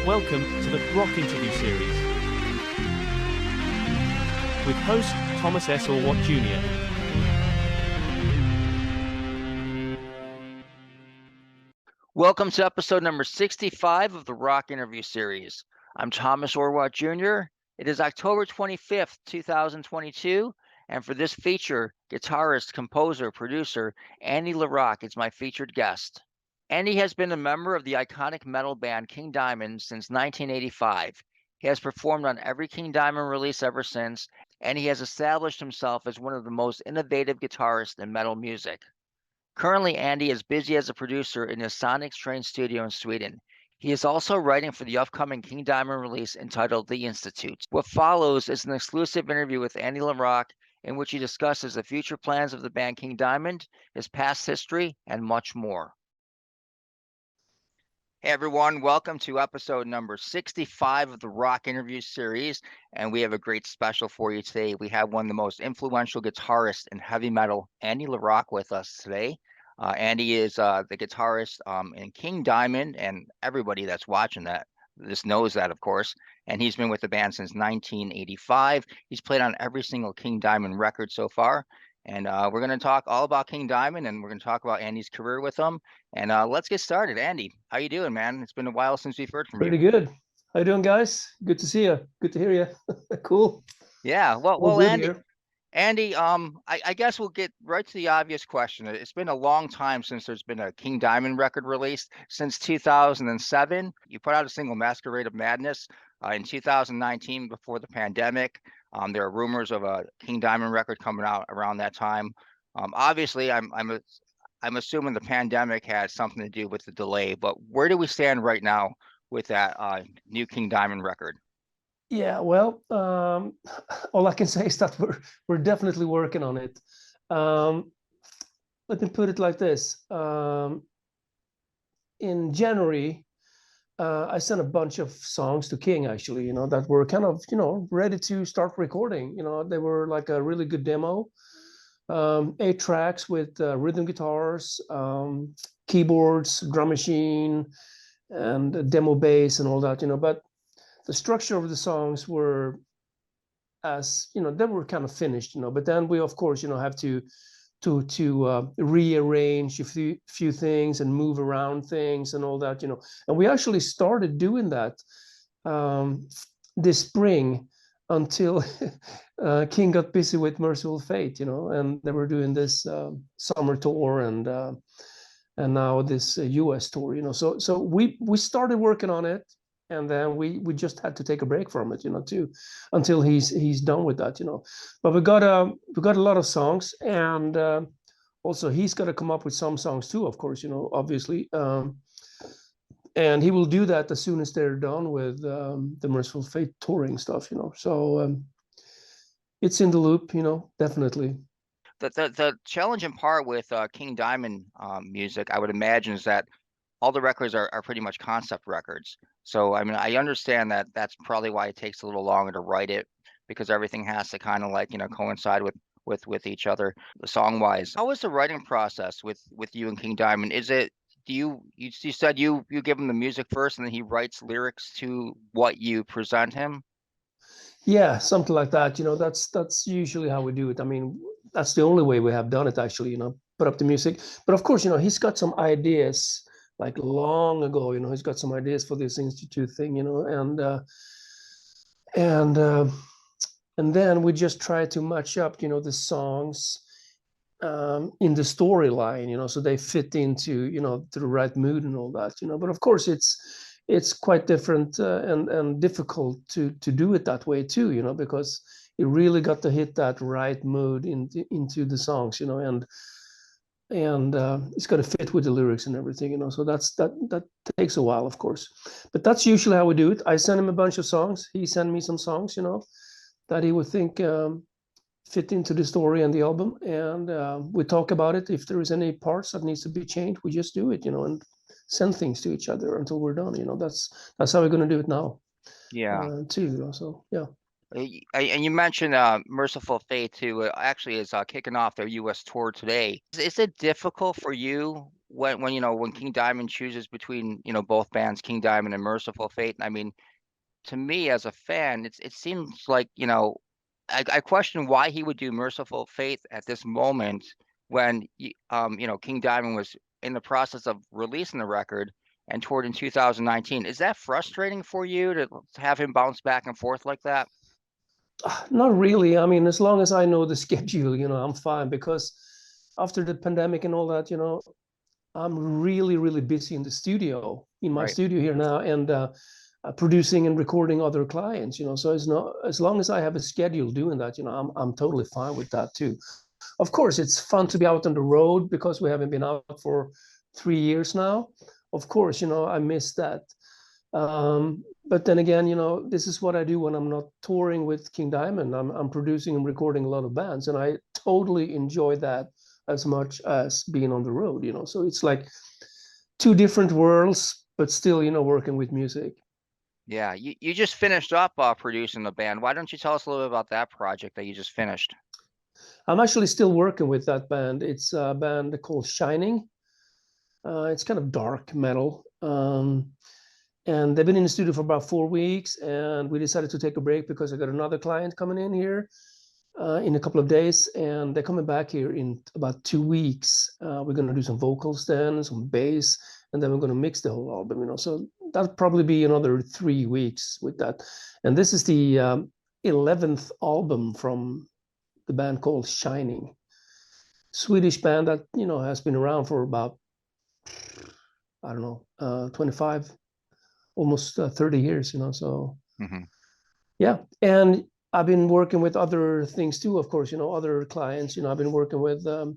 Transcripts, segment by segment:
Welcome to the Rock Interview Series with host Thomas S. Orwatt Jr. Welcome to episode number 65 of the Rock Interview Series. I'm Thomas Orwatt Jr. It is October 25th, 2022, and for this feature, guitarist, composer, producer Andy La Rocque is my featured guest. Andy has been a member of the iconic metal band King Diamond since 1985. He has performed on every King Diamond release ever since, and he has established himself as one of the most innovative guitarists in metal music. Currently, Andy is busy as a producer in his Sonics Train studio in Sweden. He is also writing for the upcoming King Diamond release entitled The Institute. What follows is an exclusive interview with Andy La Rocque in which he discusses the future plans of the band King Diamond, his past history, and much more. Hey everyone, welcome to episode number 65 of the Rock Interview Series, and we have a great special for you today. We have one of the most influential guitarists in heavy metal, Andy La Rocque, with us today. Andy is the guitarist in King Diamond, and everybody that's watching this knows that, of course, and he's been with the band since 1985. He's played on every single King Diamond record so far. And we're going to talk all about King Diamond, and we're going to talk about Andy's career with them. And let's get started. Andy, how you doing, man? It's been a while since we've heard from you. Pretty good. How you doing, guys? Good to see you. Good to hear you. Cool. Yeah. All Well, good Andy, here. I guess we'll get right to the obvious question. It's been a long time since there's been a King Diamond record released. Since 2007, you put out a single, Masquerade of Madness, in 2019 before the pandemic. There are rumors of a King Diamond record coming out around that time. Obviously, I'm assuming the pandemic had something to do with the delay. But where do we stand right now with that new King Diamond record? Yeah, well, all I can say is that we're definitely working on it. Let me put it like this. In January, I sent a bunch of songs to King, actually, that were kind of, ready to start recording. They were like a really good demo. 8 tracks with rhythm guitars, keyboards, drum machine, and a demo bass and all that, but the structure of the songs were, as they were kind of finished, but then we of course have to rearrange a few things and move around things and all that, and we actually started doing that this spring until King got busy with Merciful Fate, and they were doing this summer tour and now this US tour, so we started working on it, and then we just had to take a break from it, until he's done with that, but we got a lot of songs, and also he's got to come up with some songs too, of course, obviously, and he will do that as soon as they're done with the Merciful Fate touring stuff, so it's in the loop, definitely. The challenging part with King Diamond music, I would imagine, is that all the records are pretty much concept records. So, I mean, I understand that that's probably why it takes a little longer to write it, because everything has to kind of like, coincide with each other song wise. How is the writing process with you and King Diamond? Is it, you said you give him the music first and then he writes lyrics to what you present him? Yeah, something like that. That's usually how we do it. I mean, that's the only way we have done it, actually, put up the music. But of course, he's got some ideas like long ago, he's got some ideas for this Institute thing, and then we just try to match up, the songs in the storyline, so they fit into, the right mood and all that, but of course it's quite different and difficult to do it that way too, because you really got to hit that right mood into the songs, and it's got to fit with the lyrics and everything, so that takes a while, of course, but that's usually how we do it. I send him a bunch of songs, he sent me some songs, that he would think fit into the story and the album, and we talk about it. If there is any parts that needs to be changed, we just do it, and send things to each other until we're done, that's how we're going to do it now. Too, so yeah. And you mentioned Merciful Fate, who actually is kicking off their U.S. tour today. Is it difficult for you when when King Diamond chooses between both bands, King Diamond and Merciful Fate. I mean, to me as a fan, it seems like I question why he would do Merciful Fate at this moment when King Diamond was in the process of releasing the record and toured in 2019. Is that frustrating for you to have him bounce back and forth like that? Not really. I mean, as long as I know the schedule, I'm fine, because after the pandemic and all that, I'm really, really busy in the studio, in my Right. studio here now, and producing and recording other clients, so it's not, as long as I have a schedule doing that, I'm totally fine with that too. Of course, it's fun to be out on the road because we haven't been out for 3 years now. Of course, I miss that. But then again, this is what I do when I'm not touring with King Diamond. I'm producing and recording a lot of bands, and I totally enjoy that as much as being on the road, So it's like two different worlds, but still, working with music. Yeah, you just finished up producing the band. Why don't you tell us a little bit about that project that you just finished? I'm actually still working with that band. It's a band called Shining. It's kind of dark metal. And they've been in the studio for about 4 weeks, and we decided to take a break because I got another client coming in here in a couple of days, and they're coming back here in about 2 weeks. We're going to do some vocals then, some bass, and then we're going to mix the whole album, So that'll probably be another 3 weeks with that. And this is the 11th album from the band called Shining. Swedish band that, has been around for about, I don't know, 25, almost 30 years, So Mm-hmm. yeah. And I've been working with other things too, of course, other clients. I've been working with a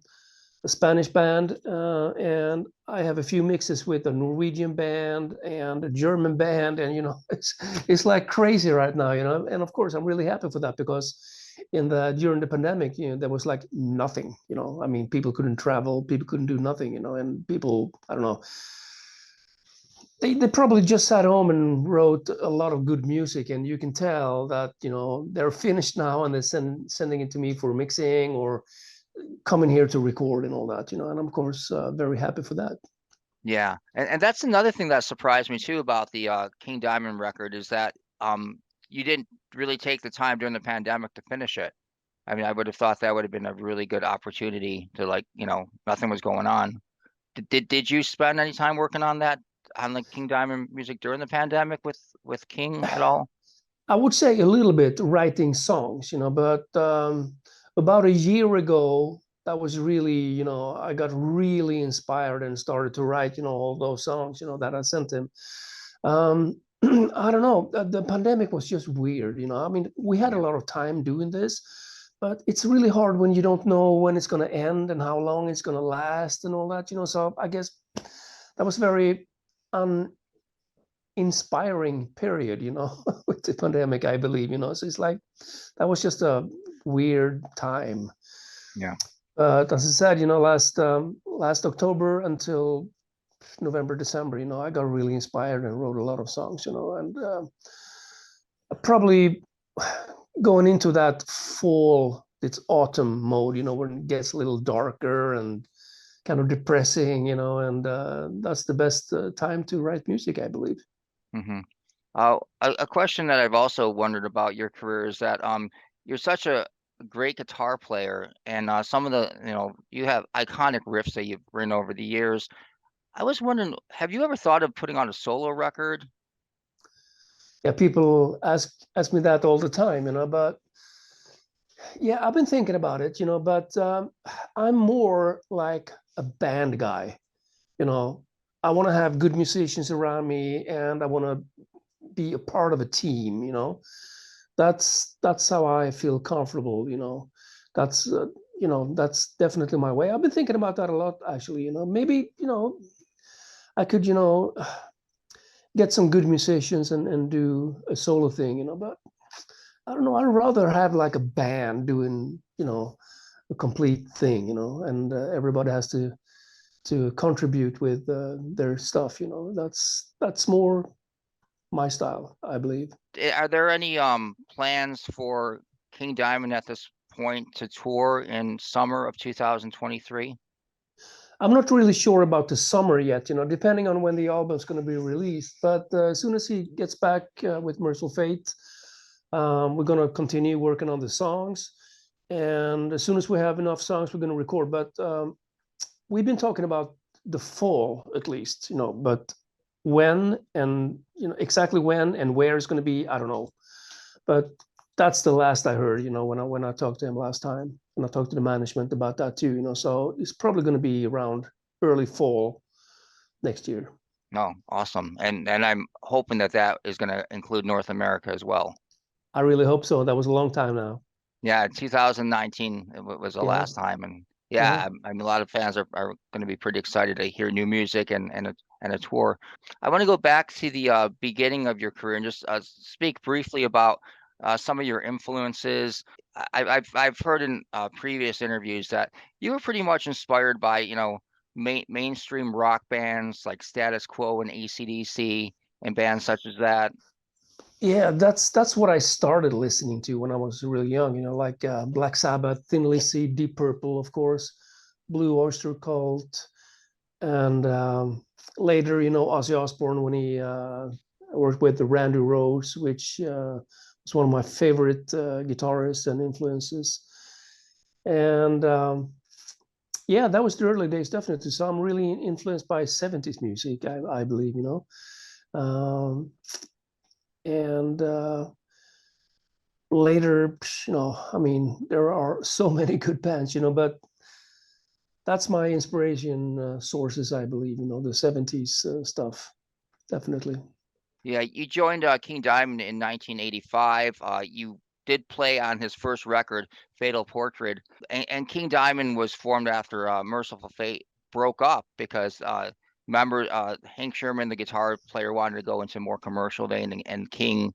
Spanish band, and I have a few mixes with a Norwegian band and a German band, and it's like crazy right now, And of course, I'm really happy for that, because during the pandemic, there was like nothing, I mean, people couldn't travel, people couldn't do nothing, and people, I don't know, they probably just sat home and wrote a lot of good music, and you can tell that they're finished now, and they're sending it to me for mixing or coming here to record and all that, and I'm of course very happy for that. Yeah, and that's another thing that surprised me too about the King Diamond record is that you didn't really take the time during the pandemic to finish it. I mean, I would have thought that would have been a really good opportunity to nothing was going on. Did you spend any time working on the King Diamond music during the pandemic with King at all? I would say a little bit writing songs, but about a year ago, that was really, I got really inspired and started to write, all those songs, that I sent him. I don't know. The pandemic was just weird, I mean, we had a lot of time doing this, but it's really hard when you don't know when it's going to end and how long it's going to last and all that, So I guess that was very inspiring period, with the pandemic, I believe, So it's like that was just a weird time. Yeah. As I said, last October until November, December, I got really inspired and wrote a lot of songs, and probably going into that fall, it's autumn mode, when it gets a little darker and kind of depressing, and that's the best time to write music, I believe. Mm-hmm. A question that I've also wondered about your career is that you're such a great guitar player, and some of the you have iconic riffs that you've written over the years. I was wondering, have you ever thought of putting on a solo record? Yeah, people ask me that all the time, but yeah, I've been thinking about it, but I'm more like a band guy, I want to have good musicians around me, and I want to be a part of a team, that's how I feel comfortable, that's that's definitely my way. I've been thinking about that a lot, actually, maybe I could get some good musicians and do a solo thing, but I don't know, I'd rather have like a band doing a complete thing, and everybody has to contribute with their stuff, that's more my style, I believe. Are there any plans for King Diamond at this point to tour in summer of 2023? I'm not really sure about the summer yet, depending on when the album's going to be released. But as soon as he gets back with Merciful Fate, we're going to continue working on the songs. And as soon as we have enough songs, we're going to record. But we've been talking about the fall, at least, but when and exactly when and where it's going to be, I don't know. But that's the last I heard, when I talked to him last time, and I talked to the management about that too, so it's probably going to be around early fall next year. Oh, awesome. And I'm hoping that is going to include North America as well. I really hope so. That was a long time now. Yeah, 2019 was the last time, and yeah, I mean a lot of fans are going to be pretty excited to hear new music and a tour. I want to go back to the beginning of your career and just speak briefly about some of your influences. I've heard in previous interviews that you were pretty much inspired by mainstream rock bands like Status Quo and AC/DC and bands such as that. Yeah, that's what I started listening to when I was really young, like Black Sabbath, Thin Lizzy, Deep Purple, of course, Blue Oyster Cult, and later, Ozzy Osbourne when he worked with the Randy Rhoads, which was one of my favorite guitarists and influences. And yeah, that was the early days, definitely. So I'm really influenced by 70s music, I believe, and later, I mean, there are so many good bands, but that's my inspiration sources, I believe, the 70s stuff, definitely. Yeah, you joined King Diamond in 1985. You did play on his first record, Fatal Portrait, and King Diamond was formed after Merciful Fate broke up because remember Hank Sherman, the guitar player, wanted to go into more commercial vein, and King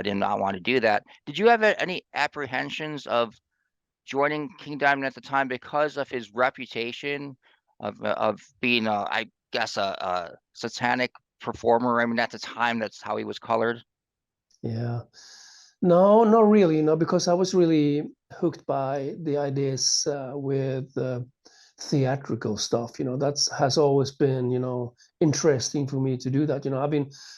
did not want to do that. Did you have any apprehensions of joining King Diamond at the time because of his reputation of being, I guess, a satanic performer? I mean, at the time, that's how he was colored. Yeah. No, not really, because I was really hooked by the ideas with theatrical stuff. That has always been, interesting for me to do that.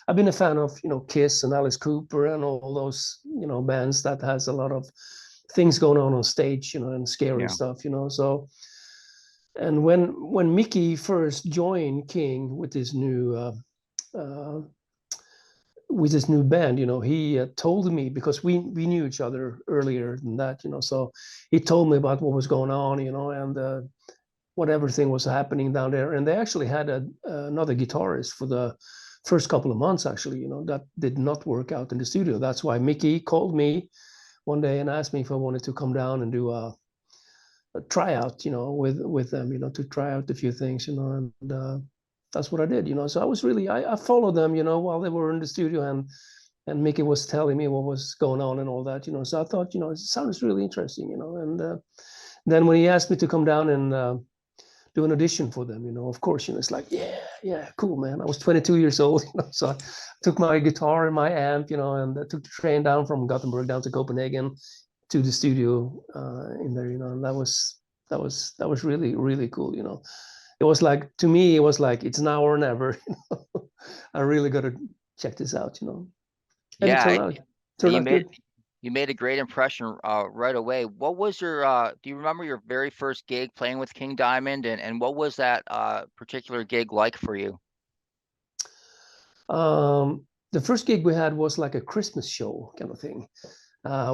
I've been a fan of, Kiss and Alice Cooper and all those, bands that has a lot of things going on stage, and scary stuff, So, and when Mickey first joined King with his new band, he told me, because we knew each other earlier than that, so he told me about what was going on, and what everything was happening down there. And they actually had another guitarist for the first couple of months, actually, that did not work out in the studio. That's why Mickey called me one day and asked me if I wanted to come down and do a tryout, with them, to try out a few things, and that's what I did, So I was really, I followed them, while they were in the studio, and Mickey was telling me what was going on and all that, So I thought, it sounds really interesting, and then when he asked me to come down and do an audition for them, of course, it's like, yeah, cool, man. I was 22 years old, so I took my guitar and my amp, and I took the train down from Gothenburg down to Copenhagen to the studio in there, and that was really, really cool, It was like, to me, it was like, it's now or never, I really got to check this out, And Yeah, it turned out good. You made a great impression right away. What was your do you remember your very first gig playing with King Diamond, and what was that particular gig like for you? The first gig we had was like a Christmas show kind of thing.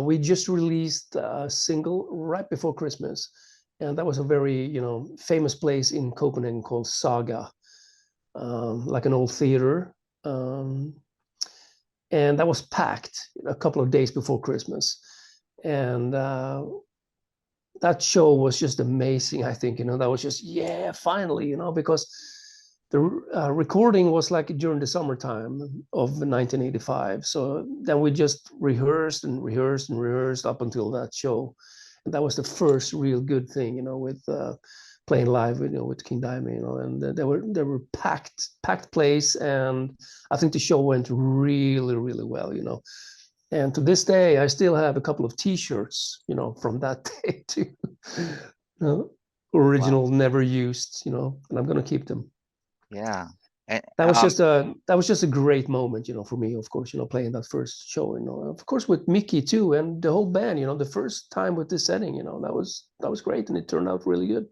We just released a single right before Christmas, and that was a very, famous place in Copenhagen called Saga, like an old theater. And that was packed a couple of days before Christmas. And that show was just amazing, I think, that was just, finally, because the recording was like during the summertime of 1985. So then we just rehearsed and rehearsed and rehearsed up until that show. And that was the first real good thing, with playing live, with King Diamond, and they were packed place, and I think the show went really, really well, And to this day, I still have a couple of T-shirts, from that day too. original, never used, you know, and I'm gonna keep them. Yeah. And, That was just a great moment, you know, for me, of course, you know, playing that first show, you know, of course with Mickey too, and the whole band, you know, the first time with this setting, you know, that was great, and it turned out really good.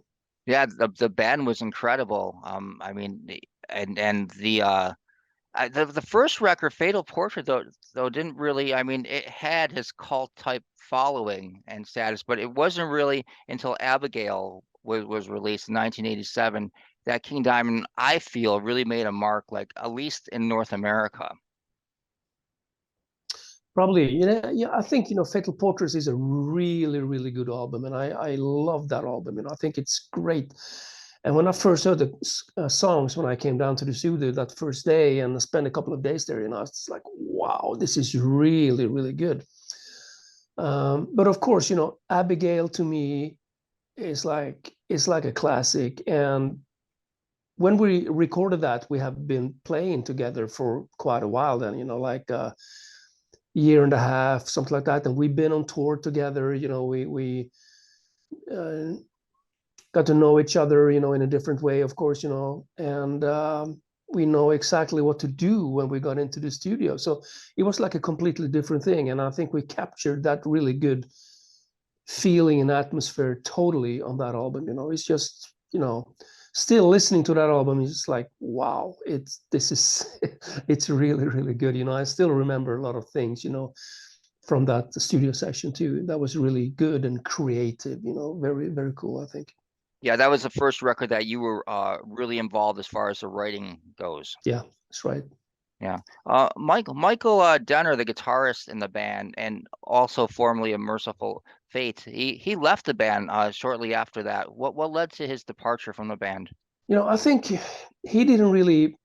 yeah, the band was incredible. I mean, and the first record, Fatal Portrait, though didn't really. I mean, it had his cult type following and status, but it wasn't really until Abigail was released in 1987 that King Diamond, I feel, really made a mark, like at least in North America. Probably, you know, yeah, I think, you know, Fatal Portraits is a really, really good album, and I love that album. You know, I think it's great. And when I first heard the songs, when I came down to the studio that first day and spent a couple of days there, you know, it's like, wow, this is really, really good. But of course, you know, Abigail to me is like a classic. And when we recorded that, we have been playing together for quite a while then, you know, like year and a half, something like that. And we've been on tour together. You know, we got to know each other, you know, in a different way, of course, you know, and we know exactly what to do when we got into the studio. So it was like a completely different thing. And I think we captured that really good feeling and atmosphere totally on that album. You know, it's just, you know, still listening to that album is just like, wow, it's really, really good. You know, I still remember a lot of things, you know, from that studio session too. That was really good and creative, you know, very, very cool, I think. Yeah, that was the first record that you were really involved as far as the writing goes. Yeah, that's right. Yeah. Michael Denner, the guitarist in the band and also formerly of Merciful Fate, he left the band shortly after that. What led to his departure from the band? You know, I think he didn't really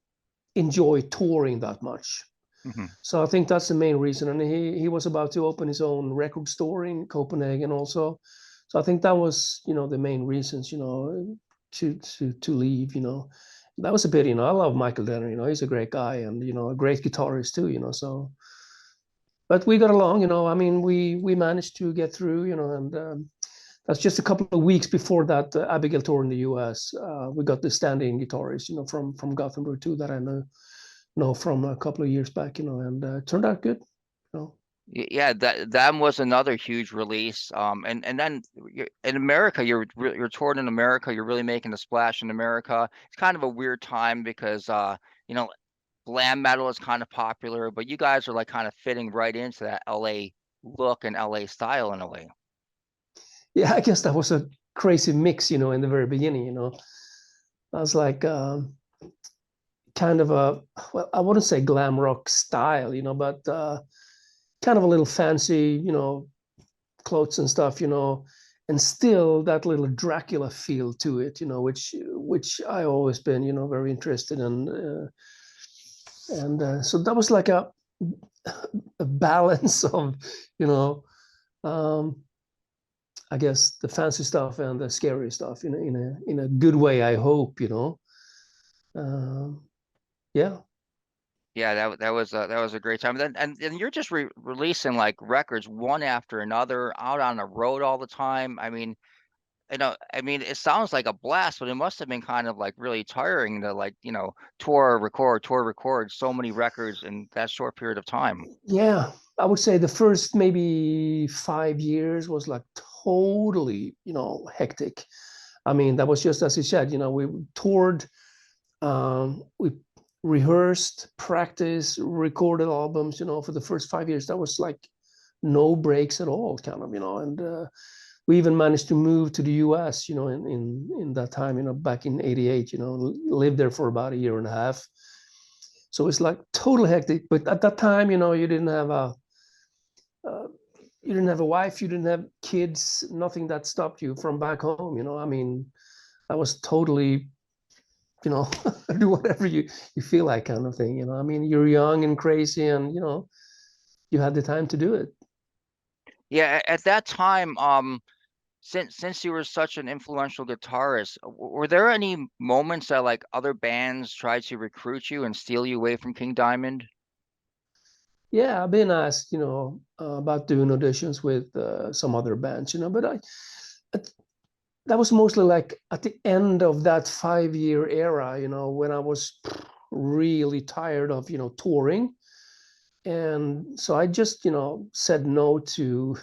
enjoy touring that much. Hmm. So I think that's the main reason. And he was about to open his own record store in Copenhagen also. So I think that was, you know, the main reasons, you know, to leave, you know. That was a pity, you know. I love Michael Denner, you know, he's a great guy and, you know, a great guitarist too, you know. So but we got along, you know. I mean, we managed to get through, you know, and that's just a couple of weeks before that Abigail tour in the US. We got the standing guitarist, you know, from Gothenburg too, that I know from a couple of years back, you know, and it turned out good, you know. Yeah, that was another huge release. And then in America, you're touring in America. You're really making a splash in America. It's kind of a weird time because you know, glam metal is kind of popular, but you guys are like kind of fitting right into that LA look and LA style in a way. Yeah, I guess that was a crazy mix, you know, in the very beginning, you know. I was like kind of a, well, I wouldn't say glam rock style, you know, but kind of a little fancy, you know, clothes and stuff, you know, and still that little Dracula feel to it, you know, which I always been, you know, very interested in, and so that was like a balance of, you know, um, I guess the fancy stuff and the scary stuff in a good way, I hope, you know. Yeah. Yeah, that was a great time. And you're just releasing like records one after another, out on the road all the time. I mean, you know, I mean, it sounds like a blast, but it must have been kind of like really tiring to like, you know, tour record so many records in that short period of time. Yeah, I would say the first maybe 5 years was like totally, you know, hectic. I mean, that was just as you said, you know, we toured, we rehearsed, practiced, recorded albums, you know, for the first 5 years. That was like no breaks at all, kind of, you know, and we even managed to move to the US, you know, in that time, you know, back in '88, you know, lived there for about a year and a half. So it's like total hectic. But at that time, you know, uh, you didn't have a wife, you didn't have kids, nothing that stopped you from back home. You know, I mean, I was totally, you know, do whatever you feel like, kind of thing. You know, I mean, you're young and crazy, and you know, you had the time to do it. Yeah, at that time, since you were such an influential guitarist, were there any moments that like other bands tried to recruit you and steal you away from King Diamond? Yeah, I've been asked, you know, about doing auditions with some other bands, you know, but that was mostly like at the end of that 5-year era, when I was really tired of, touring. And so I just, said no to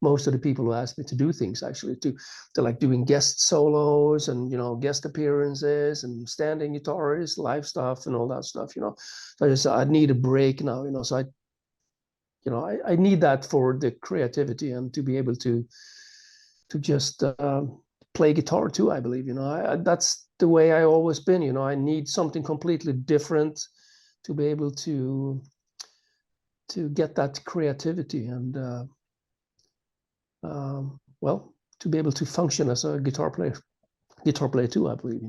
most of the people who asked me to do things, actually, to like doing guest solos and, guest appearances and standing guitarist, live stuff and all that stuff, So I just, I need a break now, so I need that for the creativity and to be able to just play guitar too, I believe, that's the way I always been, I need something completely different to be able to get that creativity and well, to be able to function as a guitar player too, I believe,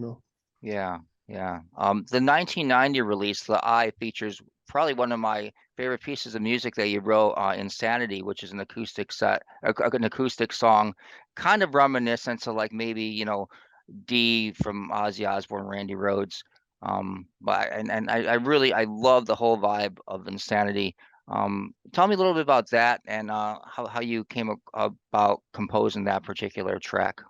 Yeah, yeah. The 1990 release, The Eye, features probably one of my favorite pieces of music that you wrote, Insanity, which is an acoustic an acoustic song, kind of reminiscent to like maybe, D from Ozzy Osbourne, Randy Rhoads. But I love the whole vibe of Insanity. Tell me a little bit about that and how you came about composing that particular track.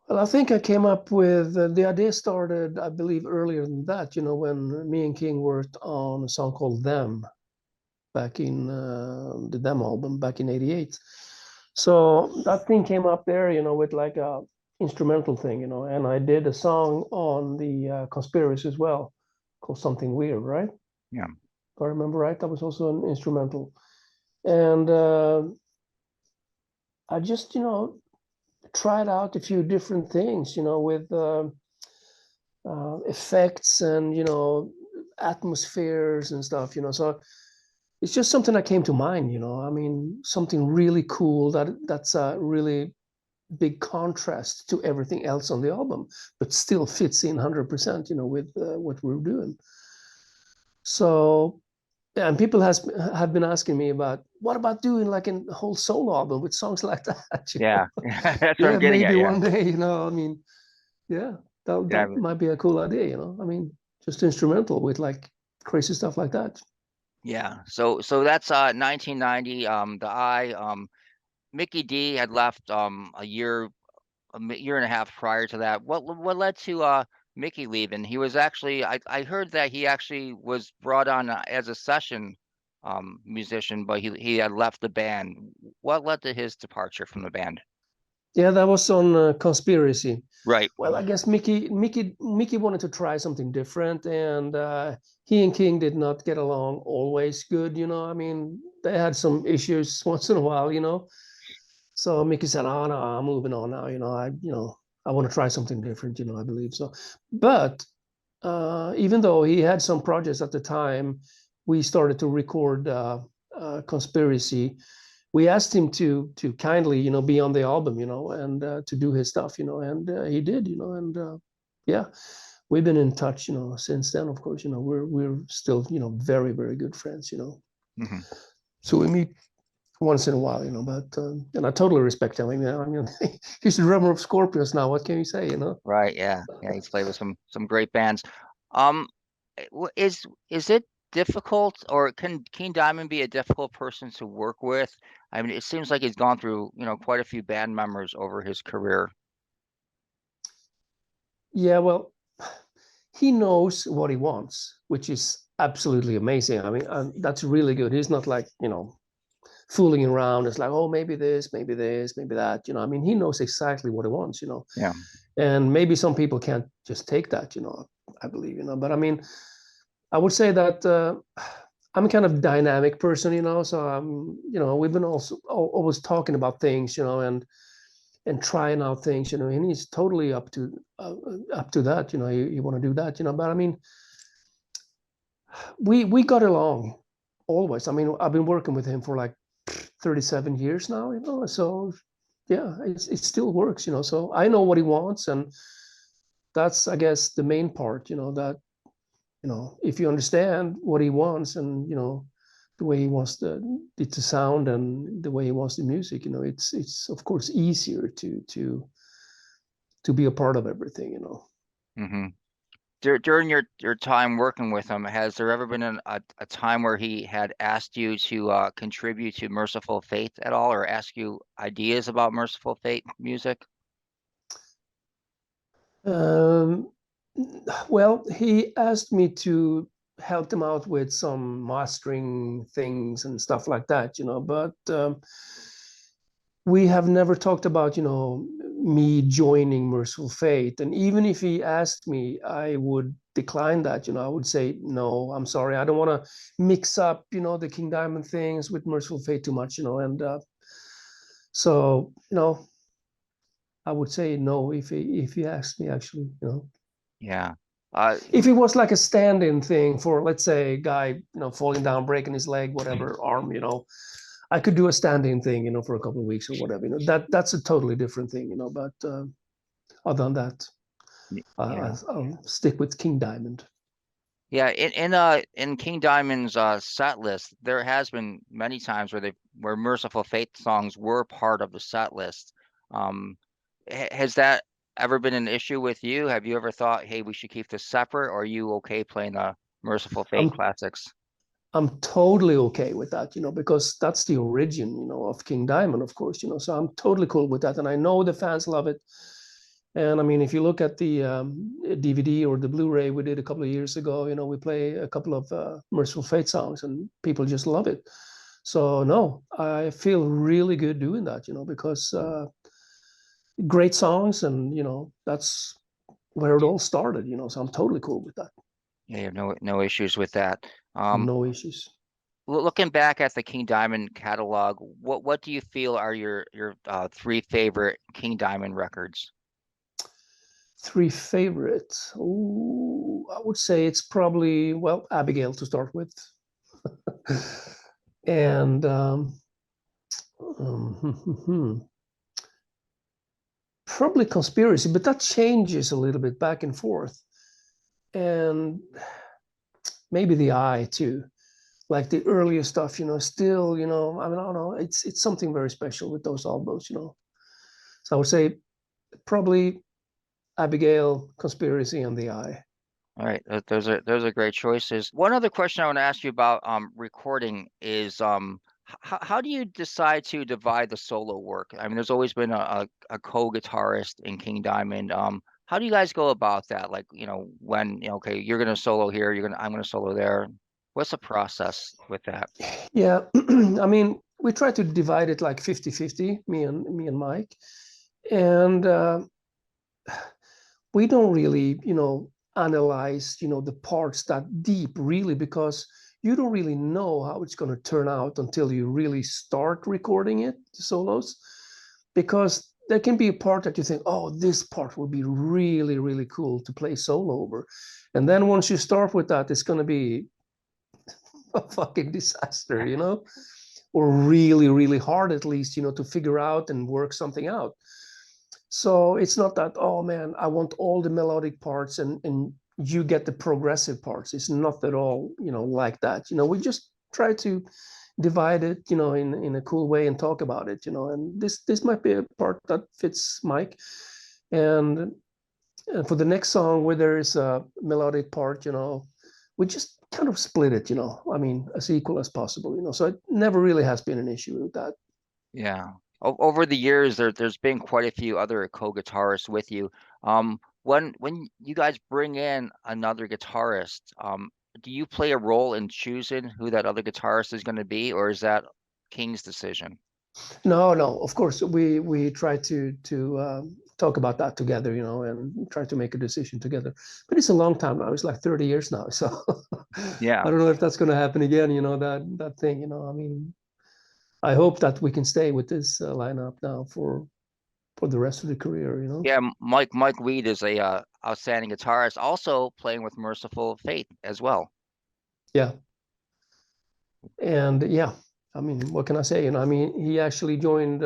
Well, I think I came up with the idea started, I believe, earlier than that, when me and King worked on a song called Them back in the Them album back in '88. So that thing came up there, with like a instrumental thing, and I did a song on the Conspiracy as well called Something Weird, right? Yeah. If I remember right, that was also an instrumental. And I just, tried out a few different things, with effects and, atmospheres and stuff, So it's just something that came to mind, I mean, something really cool that's a really big contrast to everything else on the album, but still fits in 100%, with what we're doing. So, yeah, and people have been asking me about what about doing like a whole solo album with songs like that? Yeah, that's what Yeah, I'm getting maybe at. Yeah, one day, I mean, yeah, yeah, that might be a cool idea, I mean, just instrumental with like crazy stuff like that. yeah. So that's 1990. The Eye. Mickey D had left a year year and a half prior to that. What led to Mickey leaving? He was actually I heard that he actually was brought on as a session musician, but he had left the band. What led to his departure from the band? Yeah, that was on Conspiracy. Right. Well, I guess Mickey wanted to try something different, and he and King did not get along always good. I mean, they had some issues once in a while. So Mickey said, "Oh no, I'm moving on now. I want to try something different. I believe so." But even though he had some projects at the time, we started to record Conspiracy. We asked him to kindly, be on the album, and to do his stuff, and he did, and yeah, we've been in touch, since then. Of course, we're still, very, very good friends, Hmm. So we meet once in a while, but and I totally respect him. I mean, he's the drummer of Scorpions now. What can you say, Right. Yeah. Yeah. He's played with some great bands. Um, is it difficult, or can King Diamond be a difficult person to work with? I mean, it seems like he's gone through, quite a few band members over his career. Yeah, well, he knows what he wants, which is absolutely amazing. I mean, that's really good. He's not like, fooling around. It's like, oh, maybe this, maybe this, maybe that. I mean, he knows exactly what he wants, Yeah. And maybe some people can't just take that, I believe, But I mean, I would say that I'm a kind of dynamic person, So we've been also always talking about things, and trying out things, And he's totally up to that, You want to do that, But I mean, we got along always. I mean, I've been working with him for like 37 years now, So yeah, it still works, So I know what he wants, and that's, I guess, the main part, that if you understand what he wants and the way he wants it to sound and the way he wants the music, it's of course easier to be a part of everything. Hmm. During your time working with him, has there ever been a time where he had asked you to contribute to Merciful Fate at all, or ask you ideas about Merciful Fate music? Um, well, he asked me to help them out with some mastering things and stuff like that, but we have never talked about, me joining Merciful Fate. And even if he asked me, I would decline that, I would say, no, I'm sorry. I don't want to mix up, the King Diamond things with Merciful Fate too much, and so, I would say no if he asked me, actually, Yeah. If it was like a stand-in thing for, let's say, a guy, falling down, breaking his leg, whatever, arm, I could do a stand-in thing, for a couple of weeks or whatever. That's a totally different thing, But other than that, Yeah. I'll stick with King Diamond. Yeah, in King Diamond's set list, there has been many times where Merciful Fate songs were part of the set list. Um, has that ever been an issue with you? Have you ever thought, hey, we should keep this separate, or are you okay playing the Merciful Fate I'm classics? I'm totally okay with that, because that's the origin, of King Diamond, of course, So I'm totally cool with that, and I know the fans love it. And I mean, if you look at the DVD or the Blu-ray we did a couple of years ago, we play a couple of Merciful Fate songs, and people just love it. So no, I feel really good doing that, because great songs, and that's where it all started, So I'm totally cool with that. Yeah, you have no issues with that. Um, No issues. Looking back at the King Diamond catalog, what do you feel are your three favorite King Diamond records? Three favorites. Oh, I would say it's probably, well, Abigail to start with. And probably Conspiracy, but that changes a little bit back and forth. And maybe The Eye too. Like the earlier stuff, still, I mean, I don't know, it's something very special with those albums, So I would say probably Abigail, Conspiracy, and The Eye. All right, those are great choices. One other question I want to ask you about recording is how do you decide to divide the solo work? I mean, there's always been a co-guitarist in King Diamond. How do you guys go about that? Like, when, okay, you're gonna solo here, I'm gonna solo there. What's the process with that? Yeah, I mean, we try to divide it like 50-50, me and Mike. And we don't really, analyze, the parts that deep, really, because you don't really know how it's going to turn out until you really start recording it, the solos, because there can be a part that you think, oh, this part would be really, really cool to play solo over. And then once you start with that, it's going to be a fucking disaster, or really, really hard, at least, to figure out and work something out. So it's not that, oh man, I want all the melodic parts and you get the progressive parts. It's not at all, like that. We just try to divide it, in a cool way and talk about it, and this might be a part that fits Mike. And for the next song where there is a melodic part, we just kind of split it, I mean, as equal as possible, so it never really has been an issue with that. Yeah. Over the years, there's been quite a few other co-guitarists with you. When you guys bring in another guitarist, do you play a role in choosing who that other guitarist is going to be, or is that King's decision? No, of course we try to talk about that together, and try to make a decision together. But it's a long time now. It's like 30 years now, so Yeah. I don't know if that's going to happen again. That thing. I mean, I hope that we can stay with this lineup now for the rest of the career. Yeah, Mike Weed is a outstanding guitarist, also playing with Merciful Fate as well. Yeah, and yeah, I mean, what can I say? I mean, he actually joined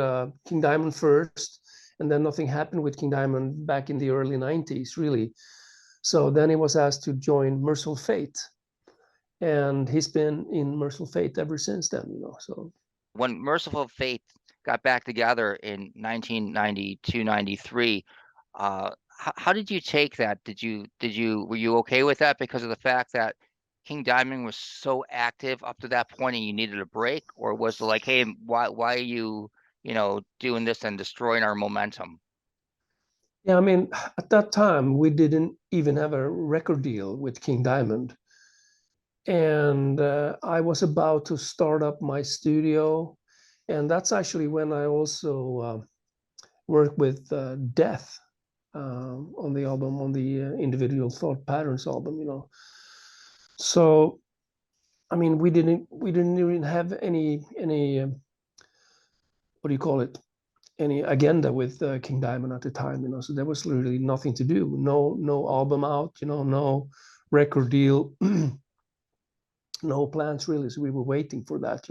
King Diamond first, and then nothing happened with King Diamond back in the early 90s, really. So then he was asked to join Merciful Fate, and he's been in Merciful Fate ever since then, So When Merciful Fate got back together in 1992, 93, how did you take that? Were you okay with that because of the fact that King Diamond was so active up to that point and you needed a break? Or was it like, hey, why are you, doing this and destroying our momentum? Yeah, I mean, at that time, we didn't even have a record deal with King Diamond. And I was about to start up my studio. And that's actually when I also worked with Death on the album, on the Individual Thought Patterns album. So, I mean, we didn't even have any what do you call it? Any agenda with King Diamond at the time. So there was literally nothing to do. No album out, no record deal, no plans really. So we were waiting for that.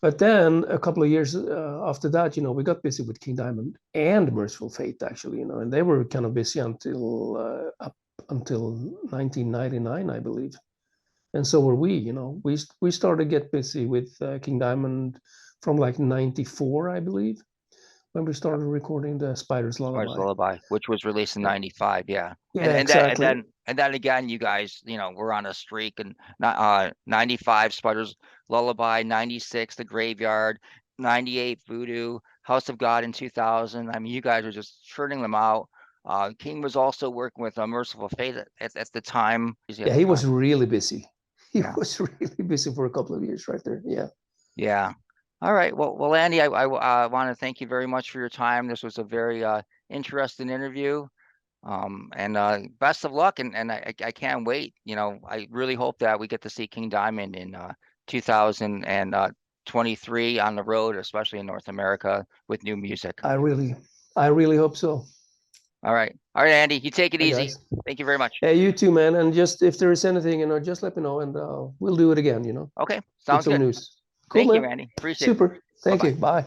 But then a couple of years after that, we got busy with King Diamond and Merciful Fate actually, and they were kind of busy up until 1999, I believe. And so were we. We started to get busy with King Diamond from like 94, I believe, when we started recording the Spider's Spider's Lullaby. Lullaby, which was released in Yeah. '95, yeah. Yeah, And exactly. then again, you guys, were on a streak, and 95 Spider's Lullaby, 96 The Graveyard, 98 Voodoo, House of God in 2000. I mean, you guys were just churning them out. King was also working with Merciful Fate at the time. Yeah, he was really busy. He Yeah. was really busy for a couple of years right there. Yeah. Yeah. All right. Well, Andy, I want to thank you very much for your time. This was a very interesting interview. And best of luck. And I can't wait. I really hope that we get to see King Diamond in 2023 on the road, especially in North America with new music. I really hope so. All right. All right, Andy, you take it Hi, easy. guys. Thank you very much. Hey, you too, man. And just if there is anything, just let me know and we'll do it again, Okay. with Sounds some good. news. Cool, Thank you, man. Andy. Appreciate it. Super. Thank Bye-bye. you. Bye.